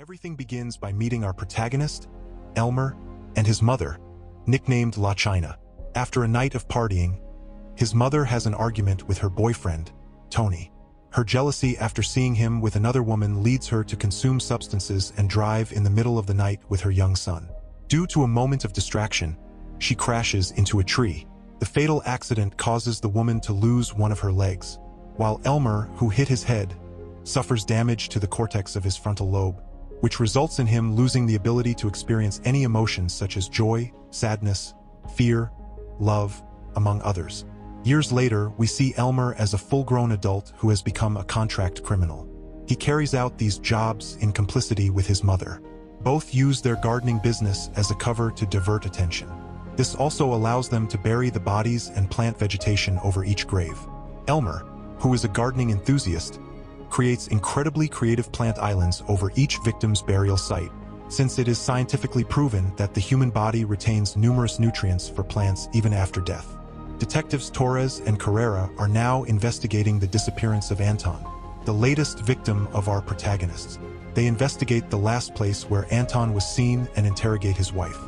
Everything begins by meeting our protagonist, Elmer, and his mother, nicknamed La China. After a night of partying, his mother has an argument with her boyfriend, Tony. Her jealousy after seeing him with another woman leads her to consume substances and drive in the middle of the night with her young son. Due to a moment of distraction, she crashes into a tree. The fatal accident causes the woman to lose one of her legs, while Elmer, who hit his head, suffers damage to the cortex of his frontal lobe, which results in him losing the ability to experience any emotions such as joy, sadness, fear, love, among others. Years later, we see Elmer as a full-grown adult who has become a contract criminal. He carries out these jobs in complicity with his mother. Both use their gardening business as a cover to divert attention. This also allows them to bury the bodies and plant vegetation over each grave. Elmer, who is a gardening enthusiast, creates incredibly creative plant islands over each victim's burial site, since it is scientifically proven that the human body retains numerous nutrients for plants even after death. Detectives Torres and Carrera are now investigating the disappearance of Anton, the latest victim of our protagonists. They investigate the last place where Anton was seen and interrogate his wife.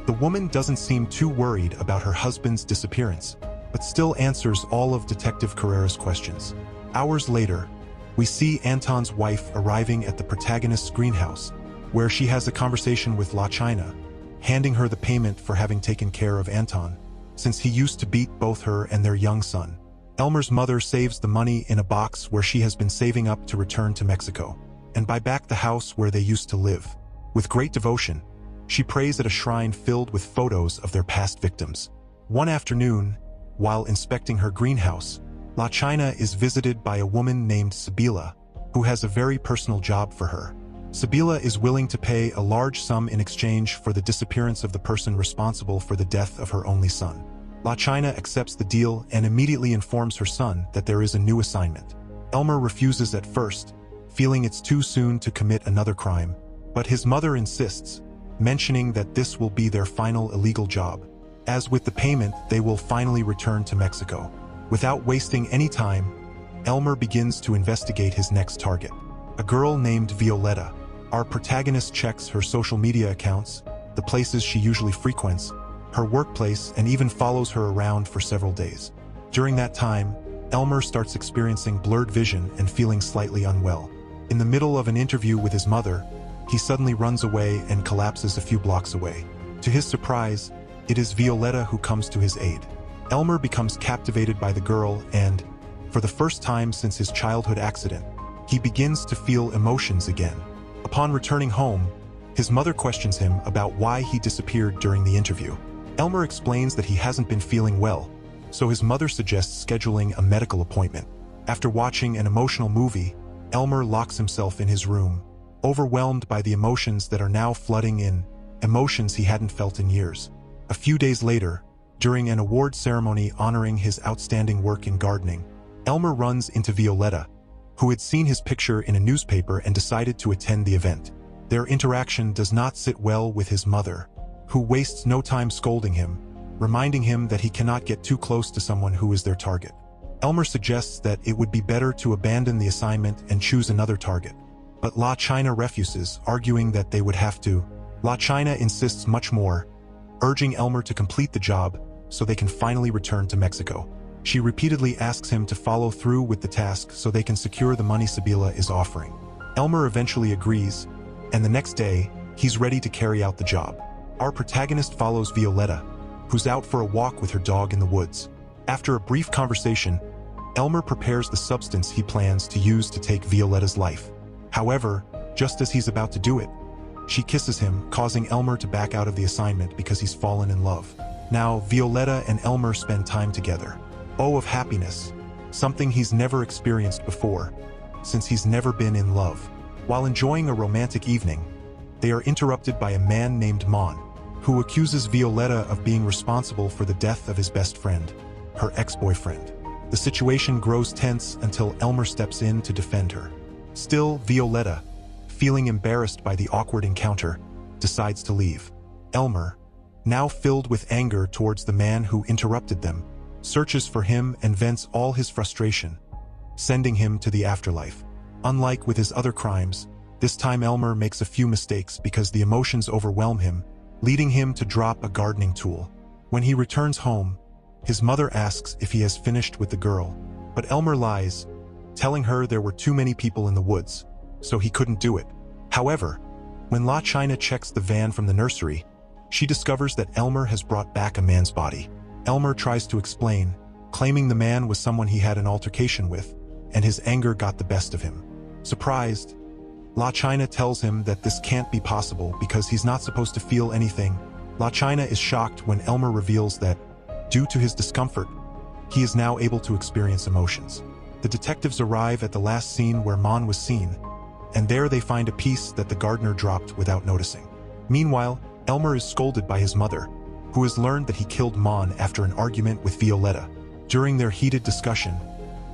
The woman doesn't seem too worried about her husband's disappearance, but still answers all of Detective Carrera's questions. Hours later, we see Anton's wife arriving at the protagonist's greenhouse, where she has a conversation with La China, handing her the payment for having taken care of Anton, since he used to beat both her and their young son. Elmer's mother saves the money in a box where she has been saving up to return to Mexico, and buy back the house where they used to live. With great devotion, she prays at a shrine filled with photos of their past victims. One afternoon, while inspecting her greenhouse, La China is visited by a woman named Sabila, who has a very personal job for her. Sabila is willing to pay a large sum in exchange for the disappearance of the person responsible for the death of her only son. La China accepts the deal and immediately informs her son that there is a new assignment. Elmer refuses at first, feeling it's too soon to commit another crime, but his mother insists, mentioning that this will be their final illegal job. As with the payment, they will finally return to Mexico. Without wasting any time, Elmer begins to investigate his next target, a girl named Violetta. Our protagonist checks her social media accounts, the places she usually frequents, her workplace, and even follows her around for several days. During that time, Elmer starts experiencing blurred vision and feeling slightly unwell. In the middle of an interview with his mother, he suddenly runs away and collapses a few blocks away. To his surprise, it is Violetta who comes to his aid. Elmer becomes captivated by the girl and, for the first time since his childhood accident, he begins to feel emotions again. Upon returning home, his mother questions him about why he disappeared during the interview. Elmer explains that he hasn't been feeling well, so his mother suggests scheduling a medical appointment. After watching an emotional movie, Elmer locks himself in his room, overwhelmed by the emotions that are now flooding in, emotions he hadn't felt in years. A few days later, during an award ceremony honoring his outstanding work in gardening, Elmer runs into Violetta, who had seen his picture in a newspaper and decided to attend the event. Their interaction does not sit well with his mother, who wastes no time scolding him, reminding him that he cannot get too close to someone who is their target. Elmer suggests that it would be better to abandon the assignment and choose another target, but La China refuses, arguing that they would have to. La China insists much more, urging Elmer to complete the job so they can finally return to Mexico. She repeatedly asks him to follow through with the task so they can secure the money Sabila is offering. Elmer eventually agrees, and the next day, he's ready to carry out the job. Our protagonist follows Violetta, who's out for a walk with her dog in the woods. After a brief conversation, Elmer prepares the substance he plans to use to take Violetta's life. However, just as he's about to do it, she kisses him, causing Elmer to back out of the assignment because he's fallen in love. Now, Violetta and Elmer spend time together. Oh, of happiness, something he's never experienced before, since he's never been in love. While enjoying a romantic evening, they are interrupted by a man named Mon, who accuses Violetta of being responsible for the death of his best friend, her ex-boyfriend. The situation grows tense until Elmer steps in to defend her. Still, Violetta, feeling embarrassed by the awkward encounter, decides to leave. Elmer, now filled with anger towards the man who interrupted them, searches for him and vents all his frustration, sending him to the afterlife. Unlike with his other crimes, This time Elmer makes a few mistakes because the emotions overwhelm him, leading him to drop a gardening tool. When he returns home, his mother asks if he has finished with the girl, but Elmer lies, telling her there were too many people in the woods, so he couldn't do it. However, when La China checks the van from the nursery, she discovers that Elmer has brought back a man's body. Elmer tries to explain, claiming the man was someone he had an altercation with, and his anger got the best of him. Surprised, La China tells him that this can't be possible because he's not supposed to feel anything. La China is shocked when Elmer reveals that, due to his discomfort, he is now able to experience emotions. The detectives arrive at the last scene where Mon was seen, and there they find a piece that the gardener dropped without noticing. Meanwhile, Elmer is scolded by his mother, who has learned that he killed Mon after an argument with Violetta. During their heated discussion,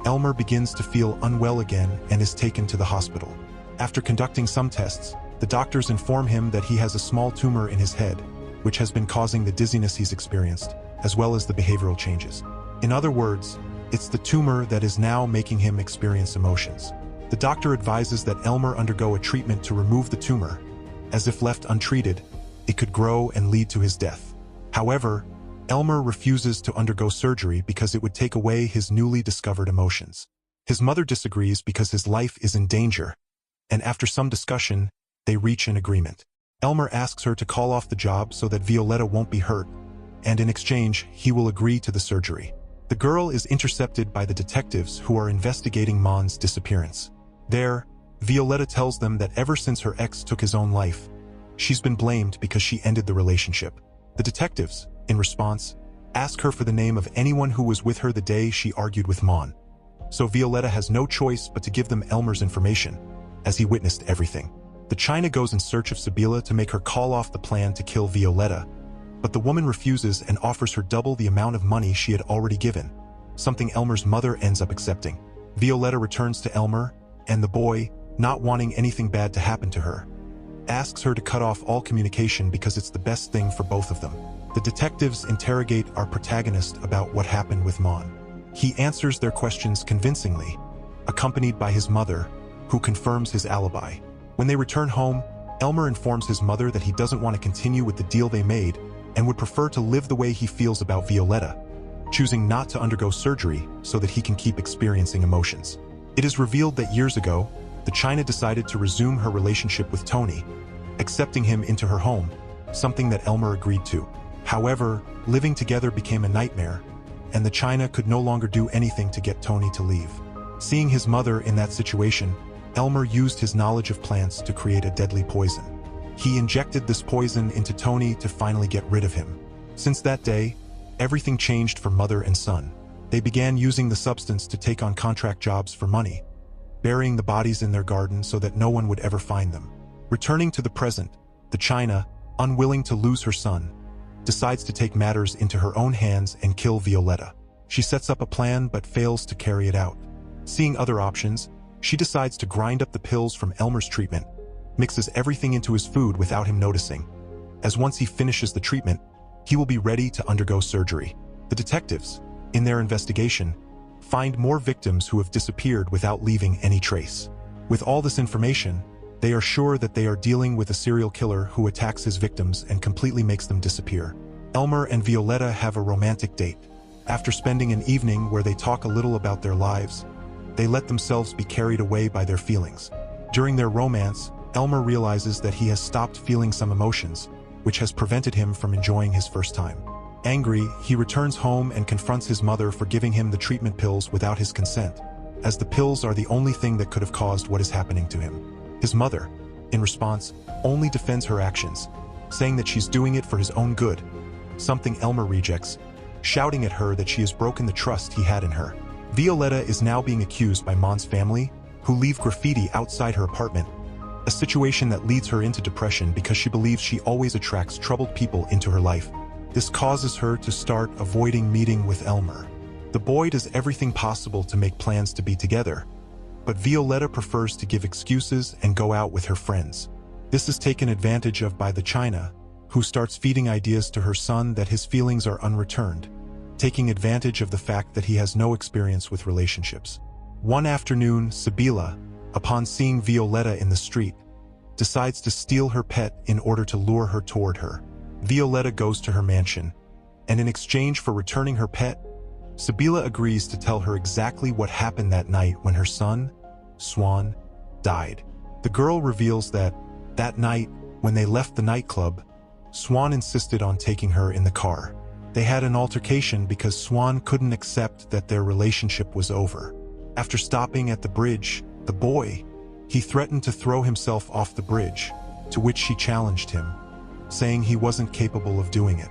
Elmer begins to feel unwell again and is taken to the hospital. After conducting some tests, the doctors inform him that he has a small tumor in his head, which has been causing the dizziness he's experienced, as well as the behavioral changes. In other words, it's the tumor that is now making him experience emotions. The doctor advises that Elmer undergo a treatment to remove the tumor, as if left untreated, it could grow and lead to his death. However, Elmer refuses to undergo surgery because it would take away his newly discovered emotions. His mother disagrees because his life is in danger, and after some discussion, they reach an agreement. Elmer asks her to call off the job so that Violetta won't be hurt, and in exchange, he will agree to the surgery. The girl is intercepted by the detectives who are investigating Mon's disappearance. There, Violetta tells them that ever since her ex took his own life, she's been blamed because she ended the relationship. The detectives, in response, ask her for the name of anyone who was with her the day she argued with Mon. So Violetta has no choice but to give them Elmer's information, as he witnessed everything. The China goes in search of Sibylla to make her call off the plan to kill Violetta, but the woman refuses and offers her double the amount of money she had already given, something Elmer's mother ends up accepting. Violetta returns to Elmer, and the boy, not wanting anything bad to happen to her, asks her to cut off all communication because it's the best thing for both of them. The detectives interrogate our protagonist about what happened with Mon. He answers their questions convincingly, accompanied by his mother, who confirms his alibi. When they return home, Elmer informs his mother that he doesn't want to continue with the deal they made and would prefer to live the way he feels about Violetta, choosing not to undergo surgery so that he can keep experiencing emotions. It is revealed that years ago, the China decided to resume her relationship with Tony, accepting him into her home, something that Elmer agreed to. However, living together became a nightmare, and the China could no longer do anything to get Tony to leave. Seeing his mother in that situation, Elmer used his knowledge of plants to create a deadly poison. He injected this poison into Tony to finally get rid of him. Since that day, everything changed for mother and son. They began using the substance to take on contract jobs for money, burying the bodies in their garden so that no one would ever find them. Returning to the present, the China, unwilling to lose her son, decides to take matters into her own hands and kill Violetta. She sets up a plan but fails to carry it out. Seeing other options, she decides to grind up the pills from Elmer's treatment, mixes everything into his food without him noticing, as once he finishes the treatment, he will be ready to undergo surgery. The detectives, in their investigation, find more victims who have disappeared without leaving any trace. With all this information, they are sure that they are dealing with a serial killer who attacks his victims and completely makes them disappear. Elmer and Violetta have a romantic date. After spending an evening where they talk a little about their lives, they let themselves be carried away by their feelings. During their romance, Elmer realizes that he has stopped feeling some emotions, which has prevented him from enjoying his first time. Angry, he returns home and confronts his mother for giving him the treatment pills without his consent, as the pills are the only thing that could have caused what is happening to him. His mother, in response, only defends her actions, saying that she's doing it for his own good, something Elmer rejects, shouting at her that she has broken the trust he had in her. Violetta is now being accused by Mon's family, who leave graffiti outside her apartment, a situation that leads her into depression because she believes she always attracts troubled people into her life. This causes her to start avoiding meeting with Elmer. The boy does everything possible to make plans to be together, but Violetta prefers to give excuses and go out with her friends. This is taken advantage of by the China, who starts feeding ideas to her son that his feelings are unreturned, taking advantage of the fact that he has no experience with relationships. One afternoon, Sibylla, upon seeing Violetta in the street, decides to steal her pet in order to lure her toward her. Violetta goes to her mansion, and in exchange for returning her pet, Sabila agrees to tell her exactly what happened that night when her son, Swan, died. The girl reveals that night, when they left the nightclub, Swan insisted on taking her in the car. They had an altercation because Swan couldn't accept that their relationship was over. After stopping at the bridge, the boy, he threatened to throw himself off the bridge, to which she challenged him, saying he wasn't capable of doing it.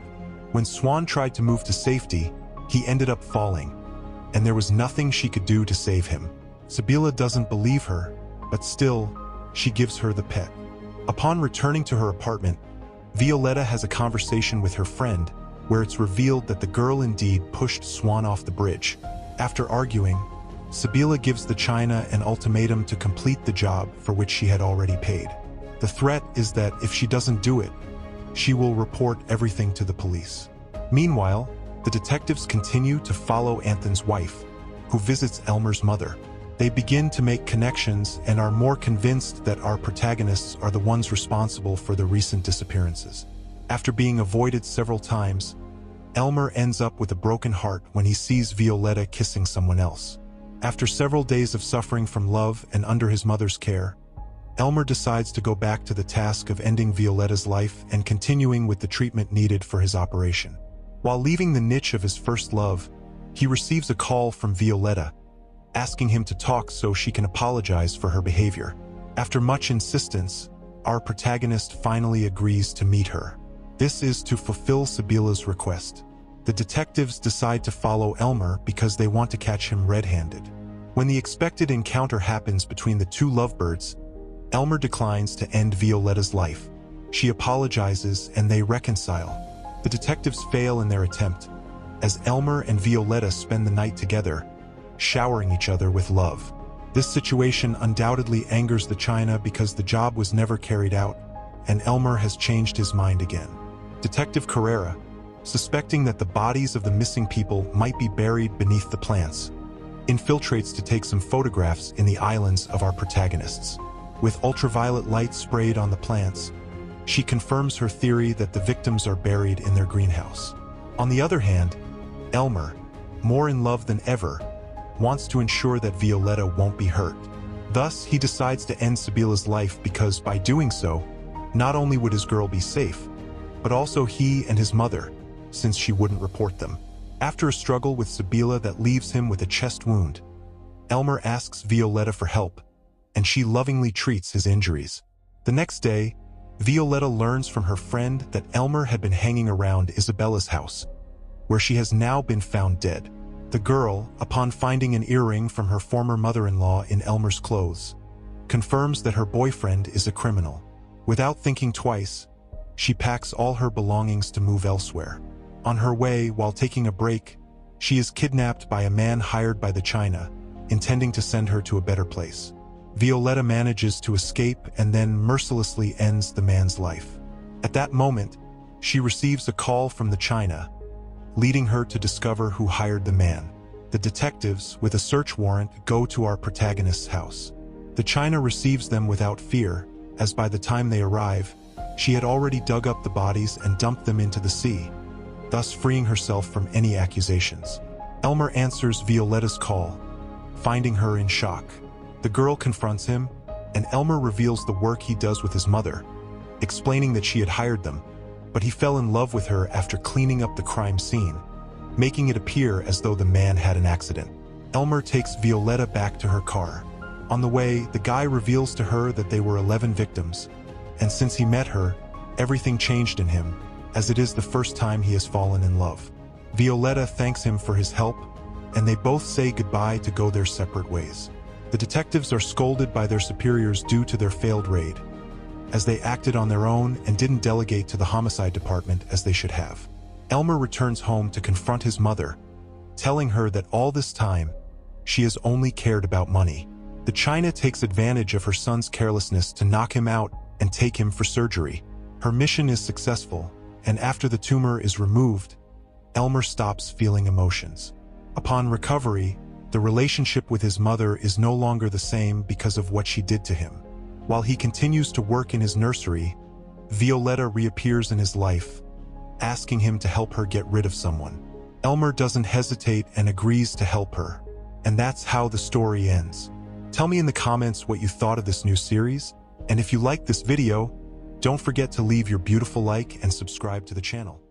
When Swan tried to move to safety, he ended up falling, and there was nothing she could do to save him. Sabila doesn't believe her, but still, she gives her the pet. Upon returning to her apartment, Violetta has a conversation with her friend, where it's revealed that the girl indeed pushed Swan off the bridge. After arguing, Sabila gives the China an ultimatum to complete the job for which she had already paid. The threat is that if she doesn't do it, she will report everything to the police. Meanwhile, the detectives continue to follow Anthon's wife, who visits Elmer's mother. They begin to make connections and are more convinced that our protagonists are the ones responsible for the recent disappearances. After being avoided several times, Elmer ends up with a broken heart when he sees Violetta kissing someone else. After several days of suffering from love and under his mother's care, Elmer decides to go back to the task of ending Violetta's life and continuing with the treatment needed for his operation. While leaving the niche of his first love, he receives a call from Violetta, asking him to talk so she can apologize for her behavior. After much insistence, our protagonist finally agrees to meet her. This is to fulfill Sabila's request. The detectives decide to follow Elmer because they want to catch him red-handed. When the expected encounter happens between the two lovebirds, Elmer declines to end Violetta's life. She apologizes and they reconcile. The detectives fail in their attempt, as Elmer and Violetta spend the night together, showering each other with love. This situation undoubtedly angers the China because the job was never carried out, and Elmer has changed his mind again. Detective Carrera, suspecting that the bodies of the missing people might be buried beneath the plants, infiltrates to take some photographs in the islands of our protagonists. With ultraviolet light sprayed on the plants, she confirms her theory that the victims are buried in their greenhouse. On the other hand, Elmer, more in love than ever, wants to ensure that Violetta won't be hurt. Thus, he decides to end Sabila's life because by doing so, not only would his girl be safe, but also he and his mother, since she wouldn't report them. After a struggle with Sabila that leaves him with a chest wound, Elmer asks Violetta for help, and she lovingly treats his injuries. The next day, Violetta learns from her friend that Elmer had been hanging around Isabella's house, where she has now been found dead. The girl, upon finding an earring from her former mother-in-law in Elmer's clothes, confirms that her boyfriend is a criminal. Without thinking twice, she packs all her belongings to move elsewhere. On her way, while taking a break, she is kidnapped by a man hired by the China, intending to send her to a better place. Violetta manages to escape and then mercilessly ends the man's life. At that moment, she receives a call from the China, leading her to discover who hired the man. The detectives, with a search warrant, go to our protagonist's house. The China receives them without fear, as by the time they arrive, she had already dug up the bodies and dumped them into the sea, thus freeing herself from any accusations. Elmer answers Violetta's call, finding her in shock. The girl confronts him, and Elmer reveals the work he does with his mother, explaining that she had hired them, but he fell in love with her after cleaning up the crime scene, making it appear as though the man had an accident. Elmer takes Violetta back to her car. On the way, the guy reveals to her that they were 11 victims, and since he met her, everything changed in him, as it is the first time he has fallen in love. Violetta thanks him for his help, and they both say goodbye to go their separate ways. The detectives are scolded by their superiors due to their failed raid, as they acted on their own and didn't delegate to the homicide department as they should have. Elmer returns home to confront his mother, telling her that all this time, she has only cared about money. The China takes advantage of her son's carelessness to knock him out and take him for surgery. Her mission is successful, and after the tumor is removed, Elmer stops feeling emotions. Upon recovery, the relationship with his mother is no longer the same because of what she did to him. While he continues to work in his nursery, Violetta reappears in his life, asking him to help her get rid of someone. Elmer doesn't hesitate and agrees to help her. And that's how the story ends. Tell me in the comments what you thought of this new series, and if you liked this video, don't forget to leave your beautiful like and subscribe to the channel.